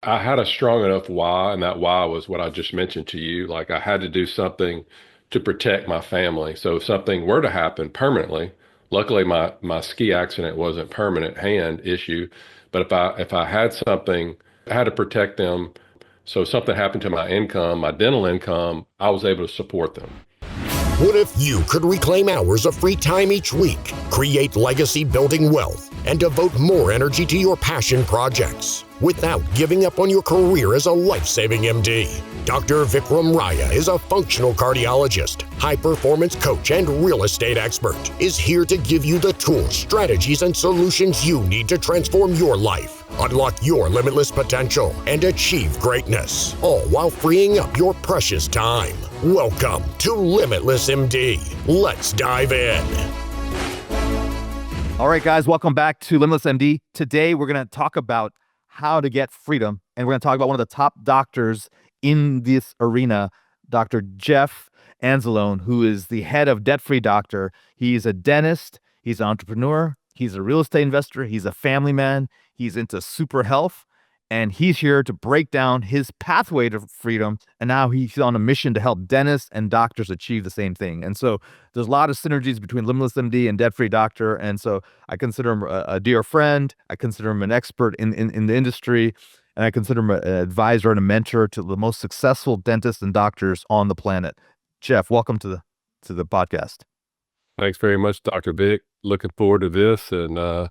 I had a strong enough why, and that why was what I just mentioned to you. Like I had to do something to protect my family. So if something were to happen permanently, luckily my ski accident wasn't permanent hand issue, but if I had something, I had to protect them. So if something happened to my income, my dental income, I was able to support them. What if you could reclaim hours of free time each week, create legacy building wealth, and devote more energy to your passion projects without giving up on your career as a life-saving MD? Dr. Vikram Raya is a functional cardiologist, high-performance coach, and real estate expert. Is here to give you the tools, strategies, and solutions you need to transform your life, unlock your limitless potential, and achieve greatness, all while freeing up your precious time. Welcome to Limitless MD. Let's dive in. All right, guys, welcome back to Limitless MD. Today, we're going to talk about how to get freedom, and we're going to talk about one of the top doctors in this arena, Dr. Jeff Anzalone, who is the head of Debt Free Doctor. He's a dentist, he's an entrepreneur, he's a real estate investor, he's a family man, he's into super health, and he's here to break down his pathway to freedom. And now he's on a mission to help dentists and doctors achieve the same thing. And so there's a lot of synergies between Limitless MD and Debt Free Doctor. And so I consider him a dear friend. I consider him an expert in the industry. And I consider him an advisor and a mentor to the most successful dentists and doctors on the planet. Jeff, welcome to the podcast. Thanks very much, Dr. Vic. Looking forward to this and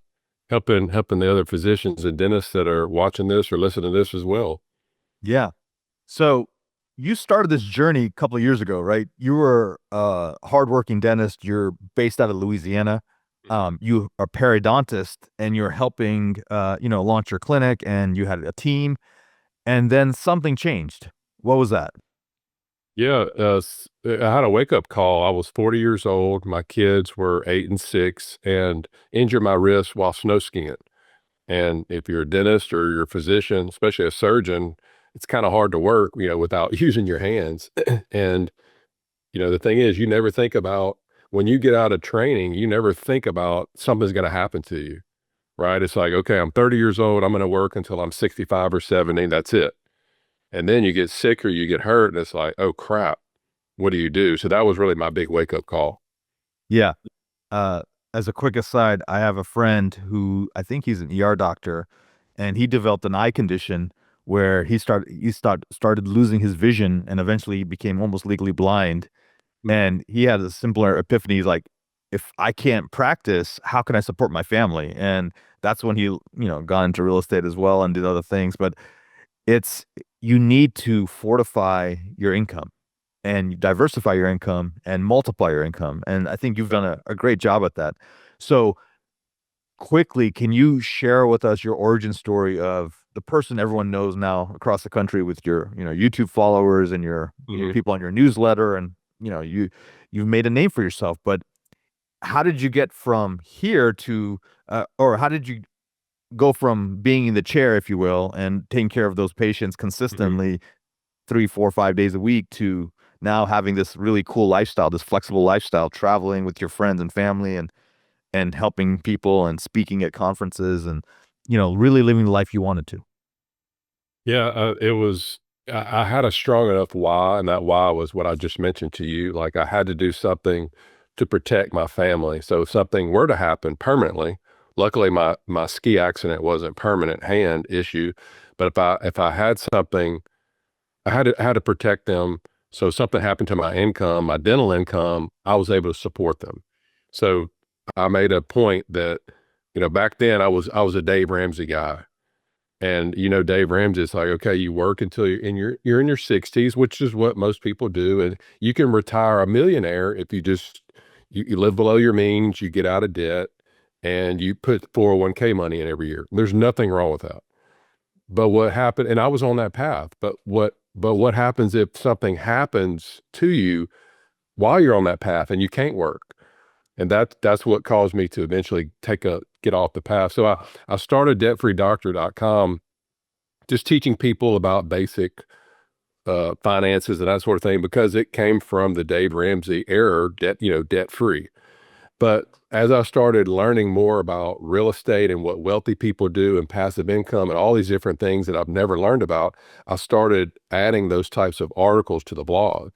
helping the other physicians and dentists that are watching this or listening to this as well. Yeah. So you started this journey a couple of years ago, right? You were a hardworking dentist. You're based out of Louisiana. You are periodontist, and you're helping, launch your clinic, and you had a team, and then something changed. What was that? Yeah, I had a wake-up call. I was 40 years old. My kids were 8 and 6 and injured my wrist while snow skiing. And if you're a dentist or you're a physician, especially a surgeon, it's kind of hard to work, without using your hands. And, the thing is, you never think about when you get out of training, you never think about something's going to happen to you, right? It's like, okay, I'm 30 years old. I'm going to work until I'm 65 or 70. That's it. And then you get sick or you get hurt, and it's like, oh crap, what do you do? So that was really my big wake up call. Yeah. Uh, as a quick aside, I have a friend who I think he's an ER doctor, and he developed an eye condition where he started losing his vision, and eventually he became almost legally blind. And he had a simpler epiphany. He's like, if I can't practice, how can I support my family? And that's when he, got into real estate as well and did other things. But it's, you need to fortify your income and diversify your income and multiply your income. And I think you've done a great job at that. So quickly, can you share with us your origin story of the person everyone knows now across the country with your, YouTube followers and your Mhm. people on your newsletter, and you've made a name for yourself, but how did you get from here to, or how did you go from being in the chair, if you will, and taking care of those patients Mhm. consistently 3, 4, 5 days a week to now having this really cool lifestyle, this flexible lifestyle, traveling with your friends and family and helping people and speaking at conferences and, really living the life you wanted to? Yeah, it was, I had a strong enough why, and that why was what I just mentioned to you. Like I had to do something to protect my family. So if something were to happen permanently, luckily my ski accident wasn't permanent hand issue, but if I had something, I had to protect them. So if something happened to my income, my dental income, I was able to support them. So I made a point that, back then I was a Dave Ramsey guy. And Dave Ramsey's like, okay, you work until you're in your 60s, which is what most people do, and you can retire a millionaire if you just you live below your means, you get out of debt, and you put 401k money in every year. There's nothing wrong with that. But what happened, and I was on that path, but what happens if something happens to you while you're on that path and you can't work? And that's what caused me to eventually get off the path. So I started debtfreedoctor.com, just teaching people about basic finances and that sort of thing, because it came from the Dave Ramsey era, debt free. But as I started learning more about real estate and what wealthy people do and passive income and all these different things that I've never learned about, I started adding those types of articles to the blog.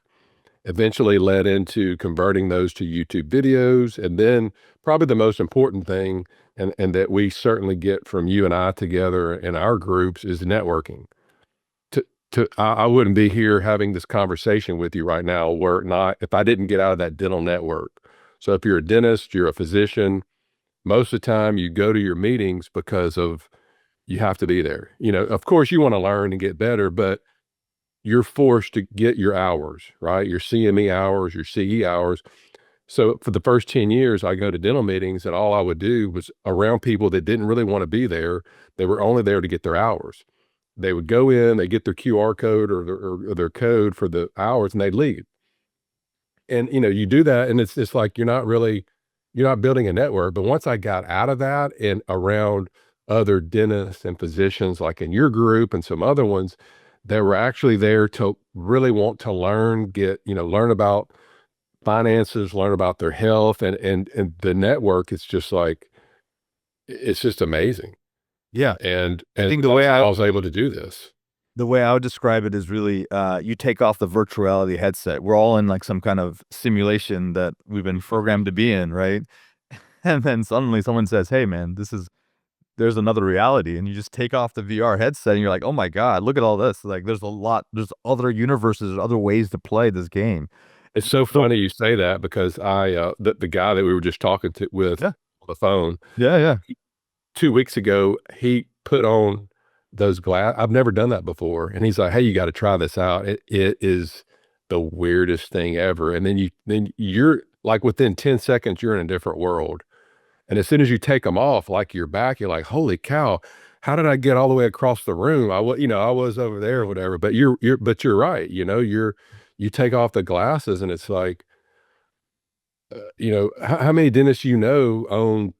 Eventually led into converting those to YouTube videos. And then probably the most important thing, and that we certainly get from you and I together in our groups, is networking. I wouldn't be here having this conversation with you right now were it not if I didn't get out of that dental network. So if you're a dentist, you're a physician, most of the time you go to your meetings because of you have to be there. Of course you want to learn and get better, but you're forced to get your hours, right? Your CME hours, your CE hours. So for the first 10 years, I go to dental meetings and all I would do was around people that didn't really want to be there. They were only there to get their hours. They would go in, they get their QR code or their code for the hours and they'd leave. And, you do that and it's like you're not building a network. But once I got out of that and around other dentists and physicians, like in your group and some other ones that were actually there to really want to learn, learn about finances, learn about their health and the network, it's just like, it's just amazing. Yeah. I And think that's how I was able to do this. the way I would describe it is really, you take off the virtual reality headset. We're all in like some kind of simulation that we've been programmed to be in, right? And then suddenly someone says, "Hey, man, there's another reality," and you just take off the VR headset, and you're like, "Oh my god, look at all this!" Like, there's other universes, other ways to play this game. It's so So, funny you say that because the guy that we were just talking to with yeah, on the phone, yeah, yeah, 2 weeks ago, he put on those glass. I've never done that before, and he's like, "Hey, you gotta try this out. It is the weirdest thing ever." And then you're like, within 10 seconds, you're in a different world. And as soon as you take them off, like you're back, you're like, "Holy cow, how did I get all the way across the room? I was over there or whatever." But you're right, you take off the glasses and it's like, how many dentists own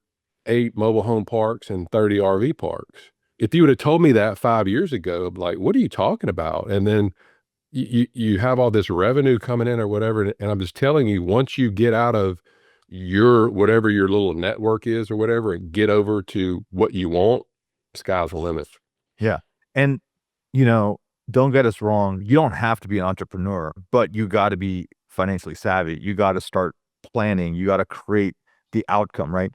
8 mobile home parks and 30 RV parks? If you would have told me that 5 years ago, I'm like, "What are you talking about?" And then you have all this revenue coming in or whatever, and I'm just telling you, once you get out of your whatever your little network is or whatever, and get over to what you want, sky's the limit. yeah. And you know, don't get us wrong. You don't have to be an entrepreneur, but you got to be financially savvy. You got to start planning. You got to create the outcome, right?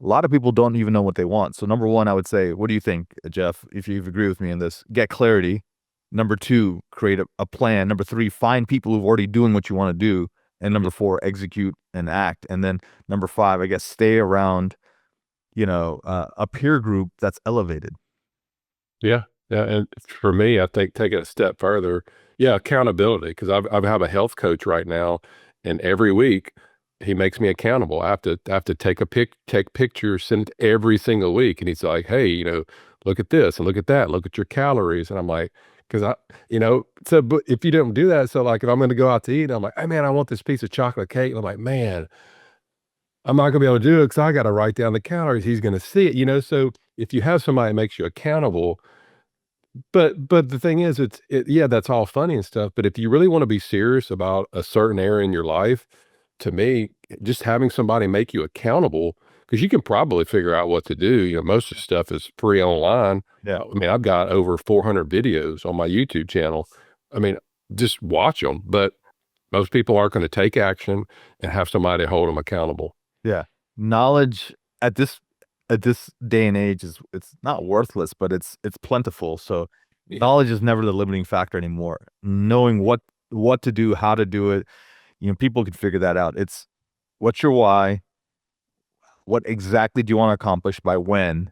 A lot of people don't even know what they want. So number one, I would say, what do you think, Jeff? If you agree with me in this, get clarity. Number two, create a plan. Number three, find people who've already doing what you want to do. And number four, execute and act. And then number five, I guess, stay around, a peer group that's elevated. Yeah, yeah, and for me, I think take it a step further, yeah, accountability, because I have a health coach right now, and every week he makes me accountable. I have to take pictures, send it every single week, and he's like, "Hey, look at this and look at that, look at your calories," and I'm like, because so but if you don't do that, so like if I'm going to go out to eat, I'm like, "Hey man, I want this piece of chocolate cake," and I'm like, "Man, I'm not gonna be able to do it because I got to write down the calories. He's going to see it." So if you have somebody that makes you accountable, but the thing is, yeah, that's all funny and stuff, but if you really wanna be serious about a certain area in your life, to me, just having somebody make you accountable, because you can probably figure out what to do, most of the stuff is free online. Yeah. I mean, I've got over 400 videos on my YouTube channel. I mean, just watch them. But most people aren't gonna take action and have somebody hold them accountable. Yeah. Knowledge at this day and age it's not worthless, but it's plentiful. So Yeah. knowledge is never the limiting factor anymore. Knowing what to do, how to do it, people can figure that out. It's what's your why? What exactly do you want to accomplish by when?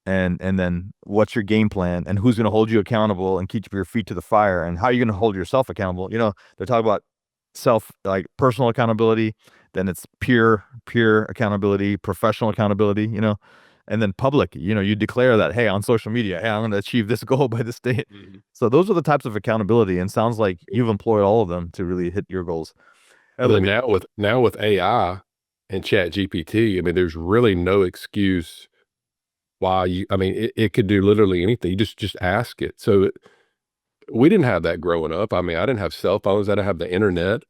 And then what's your game plan and who's going to hold you accountable and keep your feet to the fire and how are you going to hold yourself accountable? They're talking about like personal accountability, then it's peer accountability, professional accountability, and then public, you declare that, hey, on social media, hey, I'm going to achieve this goal by this date. Mhm. So those are the types of accountability and sounds like you've employed all of them to really hit your goals. Well, Let then me, now with AI and Chat GPT, I mean, there's really no excuse why I mean, it could do literally anything. You just ask it. So we didn't have that growing up. I mean, I didn't have cell phones. I didn't have the internet.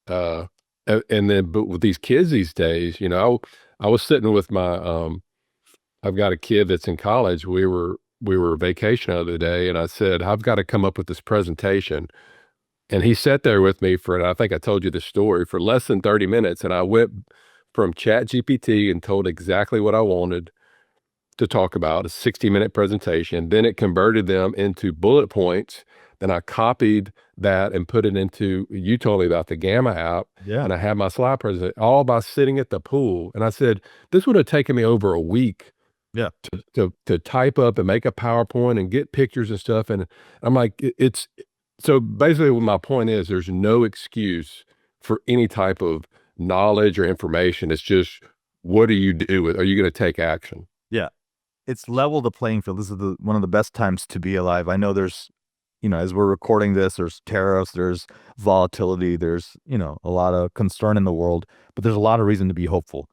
Uh, And then, but with these kids these days, I was sitting with my, I've got a kid that's in college. We were vacation the other day, and I said, I've got to come up with this presentation. And he sat there with me for, and I think I told you the story, for less than 30 minutes. And I went from Chat GPT and told exactly what I wanted to talk about, a 60-minute presentation. Then it converted them into bullet points. Then I copied that and put it into, you told me about the Gamma app, Yeah. and I had my slide presentation all by sitting at the pool. And I said, this would have taken me over a week Yeah. to type up and make a PowerPoint and get pictures and stuff. And I'm like, it's so basically what my point is, there's no excuse for any type of knowledge or information. It's just, what do you do with, are you going to take action? Yeah. It's level the playing field. This is one of the best times to be alive. I know there's, as we're recording this, there's tariffs, there's volatility, there's, a lot of concern in the world, but there's a lot of reason to be hopeful.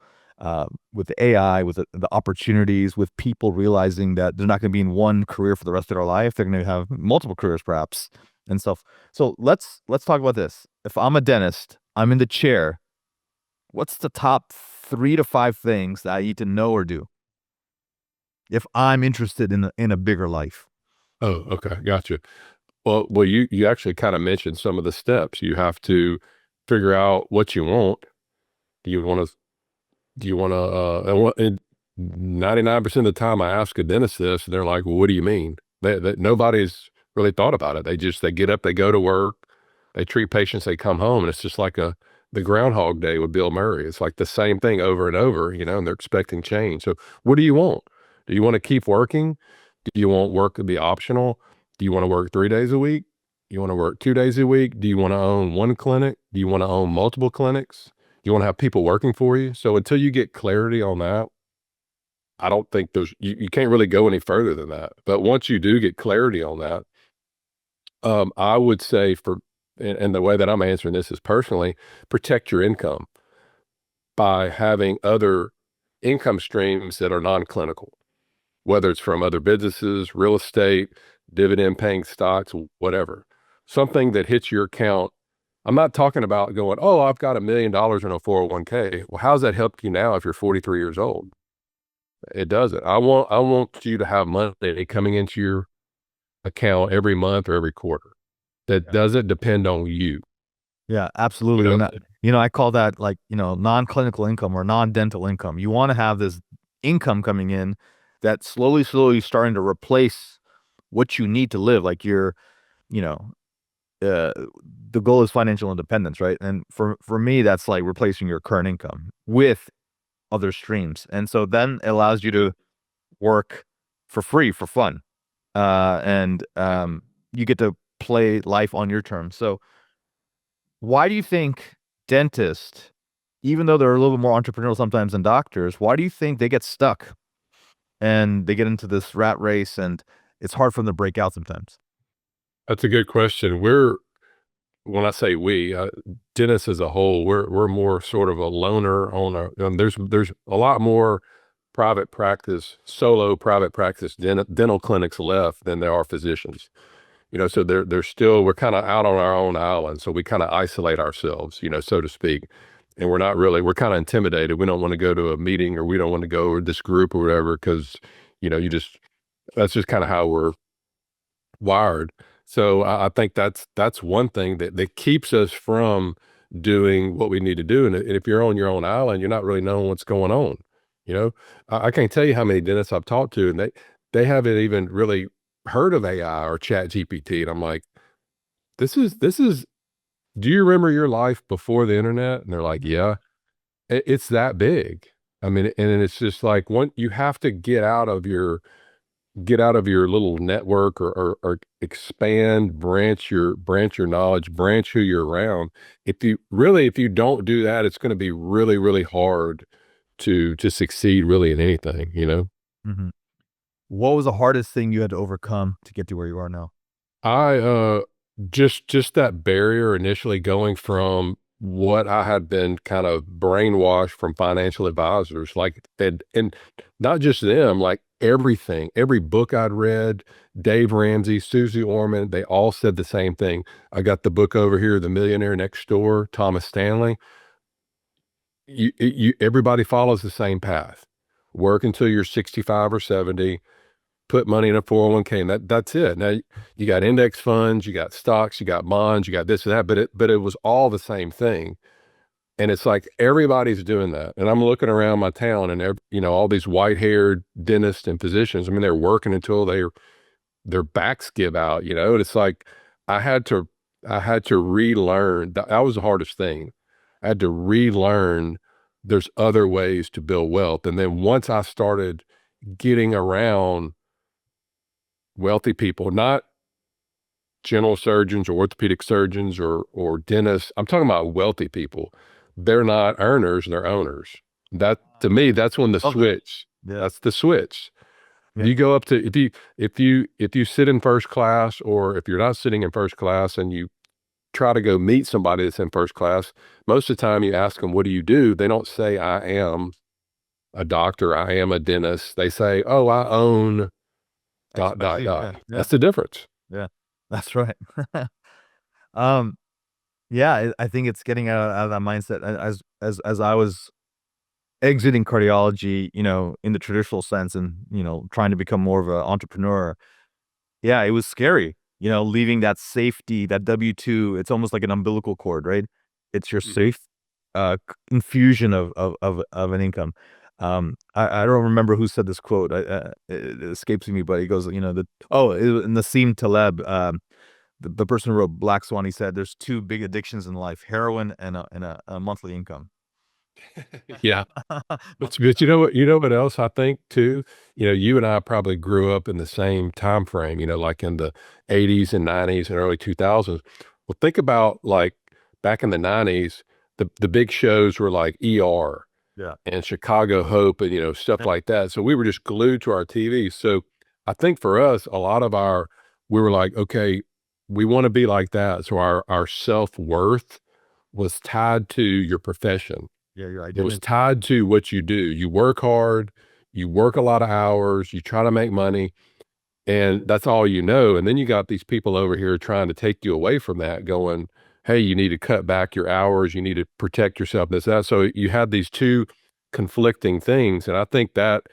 With the AI, with the opportunities, with people realizing that they're not going to be in one career for the rest of their life. They're going to have multiple careers perhaps and stuff. So let's talk about this. If I'm a dentist, I'm in the chair. What's the top 3 to 5 things that I need to know or do if I'm interested in a bigger life? Oh, okay. Gotcha. Well, you actually kind of mentioned some of the steps. You have to figure out what you want. Do you want to, do you want to, and 99% of the time I ask a dentist this, and they're like, well, what do you mean? Nobody's really thought about it. They get up, they go to work, they treat patients, they come home, and it's just like the Groundhog Day with Bill Murray. It's like the same thing over and over, and they're expecting change. So what do you want? Do you want to keep working? Do you want work to be optional? Do you want to work 3 days a week? Do you want to work 2 days a week? Do you want to own one clinic? Do you want to own multiple clinics? You want to have people working for you? So until you get clarity on that, I don't think you can't really go any further than that. But once you do get clarity on that, I would say and the way that I'm answering this is personally, protect your income by having other income streams that are non-clinical, whether it's from other businesses, real estate, dividend paying stocks, whatever. Something that hits your account. I'm not talking about going, oh, I've got $1 million in a 401k. Well, how's that help you now if you're 43 years old? It doesn't. I want you to have money coming into your account every month or every quarter that doesn't depend on you. Yeah, absolutely. You And know, I call that like, non-clinical income or non-dental income. You want to have this income coming in that slowly starting to replace what you need to live. Like you know, the goal is financial independence, right? And for me, that's like replacing your current income with other streams. And so then it allows you to work for free, for fun. And you get to play life on your terms. So why do you think dentists, even though they're a little bit more entrepreneurial sometimes than doctors, why do you think they get stuck and they get into this rat race and it's hard for them to break out sometimes? that's a good question. When I say we, dentists as a whole, we're more sort of a loner on our. There's a lot more solo private practice dental clinics left than there are physicians. So they're still, we're kind of out on our own island. So we kind of isolate ourselves, so to speak. And we're kind of intimidated. We don't want to go to a meeting, or we don't want to go to this group or whatever, because, that's just kind of how we're wired. So I think that's one thing that keeps us from doing what we need to do. And if you're on your own island, you're not really knowing what's going on. You know, I can't tell you how many dentists I've talked to, and they haven't even really heard of AI or Chat GPT. And I'm like, this is. Do you remember your life before the internet? And they're like, yeah, it's that big. I mean, and it's just like, you have to get out of your little network, or expand, branch your knowledge, branch who you're around. If you don't do that, it's going to be really, really hard to succeed really in anything. Hmm. What was the hardest thing you had to overcome to get to where you are now? I just that barrier initially, going from what I had been kind of brainwashed from financial advisors, like, and not just them, like everything, every book I'd read, Dave Ramsey, Susie Orman, they all said the same thing. I got the book over here, The Millionaire Next Door, Thomas Stanley. everybody follows the same path. Work until you're 65 or 70, put money in a 401k, and that's it. Now you got index funds, you got stocks, you got bonds, you got this and that, but it was all the same thing. And it's like everybody's doing that. And I'm looking around my town and all these white-haired dentists and physicians, I mean, they're working until their backs give out, and it's like I had to I had to relearn. That was the hardest thing. I had to relearn there's other ways to build wealth. And then once I started getting around wealthy people, not general surgeons or orthopedic surgeons or dentists, I'm talking about wealthy people. They're not earners, they're owners. That to me, that's when the Love that. switch. Yeah. That's the switch. Yeah. You go up to if you sit in first class, or if you're not sitting in first class and you try to go meet somebody that's in first class, most of the time you ask them, what do you do? They don't say, I am a doctor, I am a dentist. They say, oh, I own dot, dot, XYZ. dot. Yeah. Yeah. That's the difference. Yeah. That's right. Um, yeah, I think it's getting out of that mindset. As I was exiting cardiology, in the traditional sense and, trying to become more of an entrepreneur, yeah, it was scary, leaving that safety, that W-2. It's almost like an umbilical cord, right? It's your Mhm. safe, infusion of an income. I don't remember who said this quote. It escapes me, but he goes, it was Nassim Taleb, the person who wrote Black Swan. He said, "There's two big addictions in life: heroin and a monthly income." Yeah. Monthly But salary. you know what else I think too? You and I probably grew up in the same time frame, like in the 80s and 90s and early 2000s. Well, think about like back in the 90s, the big shows were like ER Yeah. and Chicago Hope and stuff like that. So we were just glued to our TV. So I think for us, a lot of we were like, okay, we want to be like that. So our self-worth was tied to your profession. Yeah, your It was identity. tied to what you do. You work hard, you work a lot of hours, you try to make money, and that's all you know. And then you got these people over here trying to take you away from that, going, hey, you need to cut back your hours, you need to protect yourself, this, that. So you had these two conflicting things. And I think that,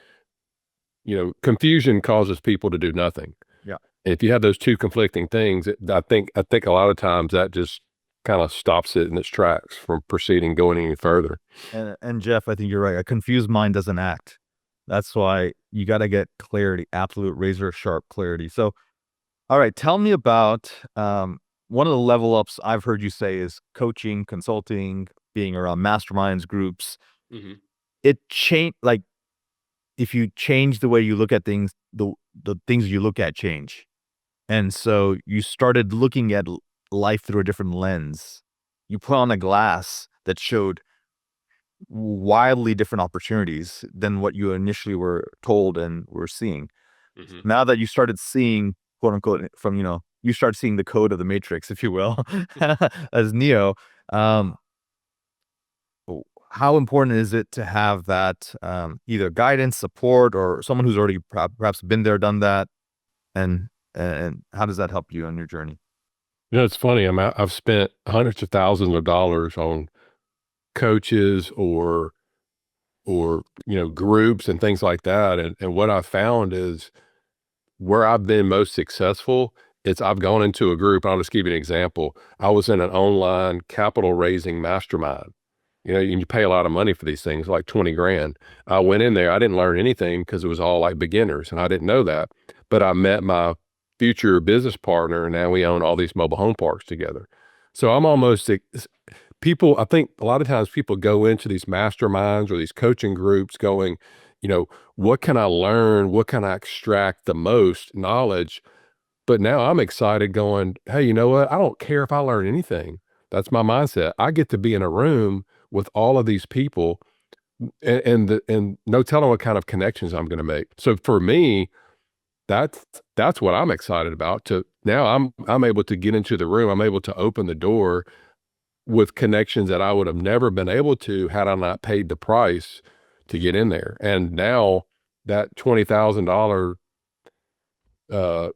confusion causes people to do nothing. Yeah. And if you have those two conflicting things, I think a lot of times that just kind of stops it in its tracks from proceeding, going any further. And Jeff, I think you're right. A confused mind doesn't act. That's why you got to get clarity, absolute razor sharp clarity. So, all right, tell me about one of the level ups I've heard you say is coaching, consulting, being around masterminds, groups. Mhm. It changed, like, if you change the way you look at things, the things you look at change. And so you started looking at life through a different lens. You put on a glass that showed wildly different opportunities than what you initially were told and were seeing. Mhm. Now that you started seeing, quote unquote, from, you start seeing the code of the matrix, if you will, as Neo. Um, how important is it to have that, either guidance, support, or someone who's already perhaps been there, done that, and how does that help you on your journey? It's funny. I've spent hundreds of thousands of dollars on coaches or groups and things like that. And what I found is where I've been most successful is I've gone into a group. I'll just give you an example. I was in an online capital raising mastermind. And you pay a lot of money for these things, like 20 grand. I went in there, I didn't learn anything because it was all like beginners, and I didn't know that. But I met my future business partner, and now we own all these mobile home parks together. So I'm almost people, I think a lot of times people go into these masterminds or these coaching groups going, what can I learn? What can I extract the most knowledge? But now I'm excited going, hey, you know what? I don't care if I learn anything. That's my mindset. I get to be in a room with all of these people and no telling what kind of connections I'm going to make. So for me, that's that's what I'm excited about. To now I'm able to get into the room. I'm able to open the door with connections that I would have never been able to had I not paid the price to get in there. And now that $20,000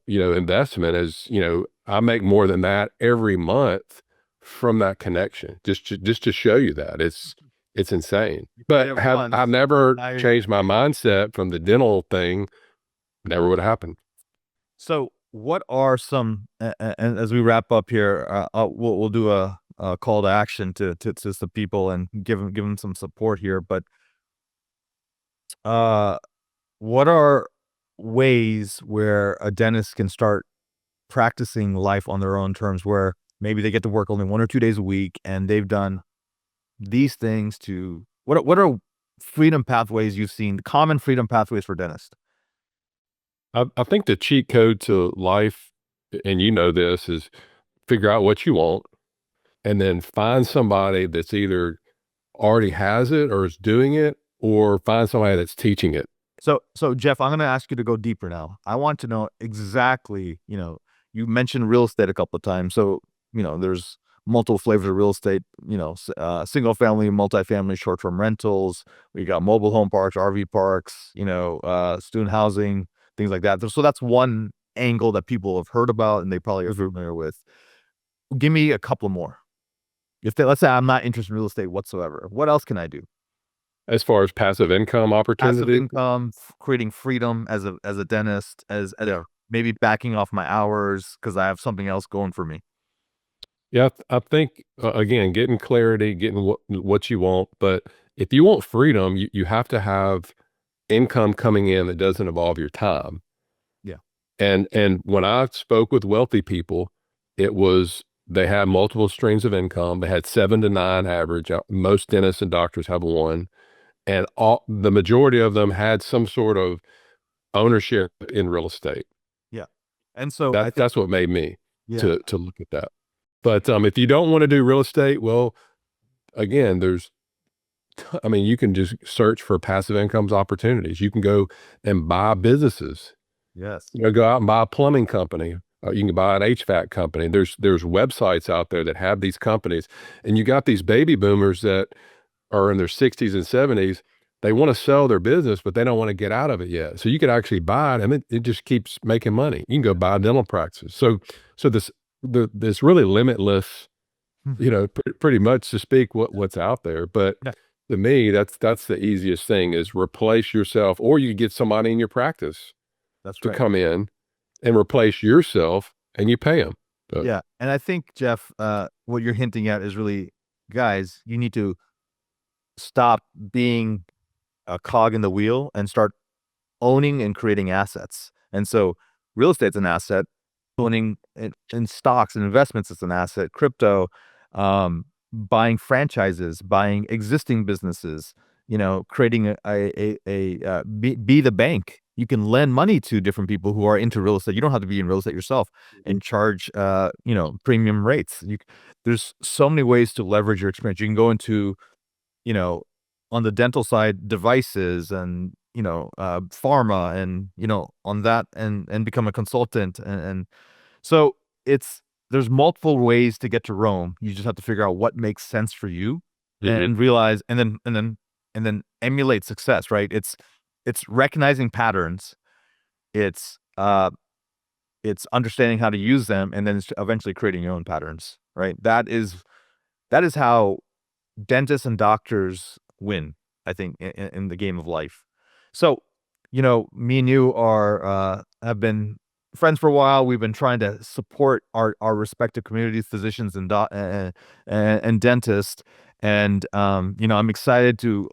investment is, I make more than that every month from that connection. Just to show you that It's insane. You tried But it have I once. never Now you're changed my mindset from the dental thing, never would have happened. So, what are some and as we wrap up here, we'll do a call to action to some people and give them some support here. But uh, what are ways where a dentist can start practicing life on their own terms, where maybe they get to work only 1 or 2 days a week, and they've done these things to what are freedom pathways you've seen? Common freedom pathways for dentists. I think the cheat code to life, and you know this, is figure out what you want and then find somebody that's either already has it or is doing it, or find somebody that's teaching it. So Jeff, I'm gonna ask you to go deeper now. I want to know exactly, you mentioned real estate a couple of times. So, there's multiple flavors of real estate, single family, multifamily, short-term rentals. We got mobile home parks, RV parks, student housing, things like that. So that's one angle that people have heard about and they probably are familiar with. Give me a couple more. Let's say I'm not interested in real estate whatsoever. What else can I do? As far as passive income Passive opportunity, income, creating freedom as a dentist, as yeah. maybe backing off my hours because I have something else going for me. Yeah, I think, again, getting clarity, getting what you want, but if you want freedom, you have to have income coming in that doesn't involve your time. Yeah. And when I spoke with wealthy people, it was they had multiple streams of income. They had 7 to 9 average. Most dentists and doctors have one, and the majority of them had some sort of ownership in real estate. Yeah. And so I think That's what made me yeah. to look at that. But if you don't want to do real estate, well, again, I mean, you can just search for passive incomes opportunities. You can go and buy businesses. Yes. Go out and buy a plumbing company. You can buy an HVAC company. There's websites out there that have these companies, and you got these baby boomers that are in their 60s and 70s. They want to sell their business, but they don't want to get out of it yet. So you could actually buy it, and it just keeps making money. You can go buy dental practices. So this really limitless, pretty much to speak what's out there. But Yeah, to me, that's the easiest thing is replace yourself, or you get somebody in your practice that's to right. come in and replace yourself, and you pay them. Yeah. And I think, Jeff, what you're hinting at is really, guys, you need to stop being a cog in the wheel and start owning and creating assets. And so real estate's an asset, owning in stocks and investments is an asset, crypto, buying franchises, buying existing businesses, creating be the bank. You can lend money to different people who are into real estate. You don't have to be in real estate yourself and charge, premium rates. There's so many ways to leverage your experience. You can go into, you know, on the dental side, devices and, pharma and, on that and become a consultant. And so there's multiple ways to get to Rome. You just have to figure out what makes sense for you Mhm. and realize, and then emulate success, right? It's recognizing patterns. It's, it's understanding how to use them and then it's eventually creating your own patterns, right? That is how dentists and doctors win, I think, in the game of life. So, me and you have been friends for a while. We've been trying to support our respective communities, physicians and dentists. And I'm excited to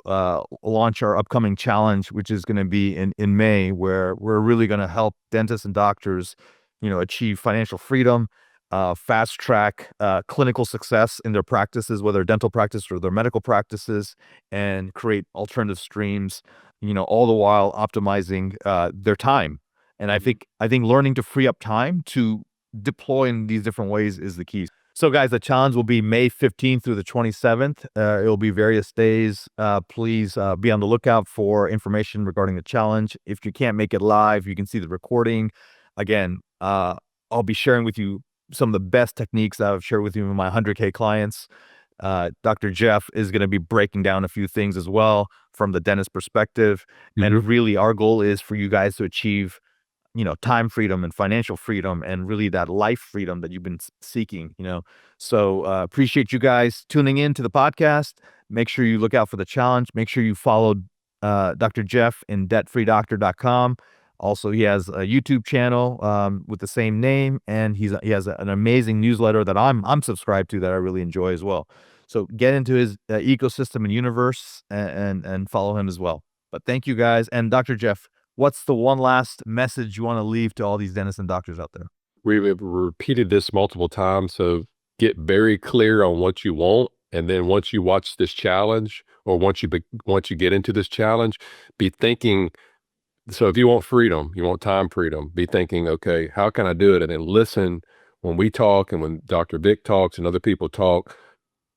launch our upcoming challenge, which is going to be in May, where we're really going to help dentists and doctors, achieve financial freedom, fast track clinical success in their practices, whether dental practice or their medical practices, and create alternative streams, all the while optimizing their time. And I think learning to free up time to deploy in these different ways is the key. So, guys, the challenge will be May 15th through the 27th. It will be various days. Please be on the lookout for information regarding the challenge. If you can't make it live, you can see the recording. Again, I'll be sharing with you some of the best techniques that I've shared with you with my 100K clients. Dr. Jeff is going to be breaking down a few things as well from the dentist perspective. And Mhm. really, our goal is for you guys to achieve, time freedom and financial freedom and really that life freedom that you've been seeking. So appreciate you guys tuning in to the podcast. Make sure you look out for the challenge. Make sure you follow Dr. Jeff in debtfreedoctor.com. Also, he has a YouTube channel with the same name, and he has an amazing newsletter that I'm subscribed to that I really enjoy as well. So get into his ecosystem and universe and follow him as well. But thank you guys. And Dr. Jeff, what's the one last message you want to leave to all these dentists and doctors out there? We've repeated this multiple times, so get very clear on what you want, and then once you watch this challenge, or once you get into this challenge, be thinking. So if you want freedom, you want time freedom, be thinking, okay, how can I do it? And then listen when we talk and when Dr. Vic talks and other people talk,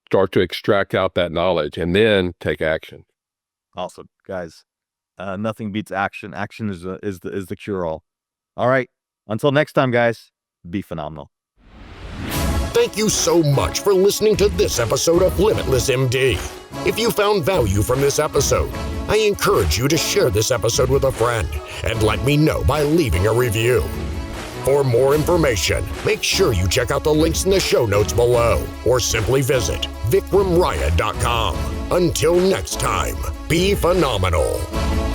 start to extract out that knowledge and then take action. Awesome, guys. Nothing beats action. Action is the cure all. All right. Until next time, guys, be phenomenal. Thank you so much for listening to this episode of Limitless MD. If you found value from this episode, I encourage you to share this episode with a friend and let me know by leaving a review. For more information, make sure you check out the links in the show notes below or simply visit vikramraya.com. Until next time, be phenomenal.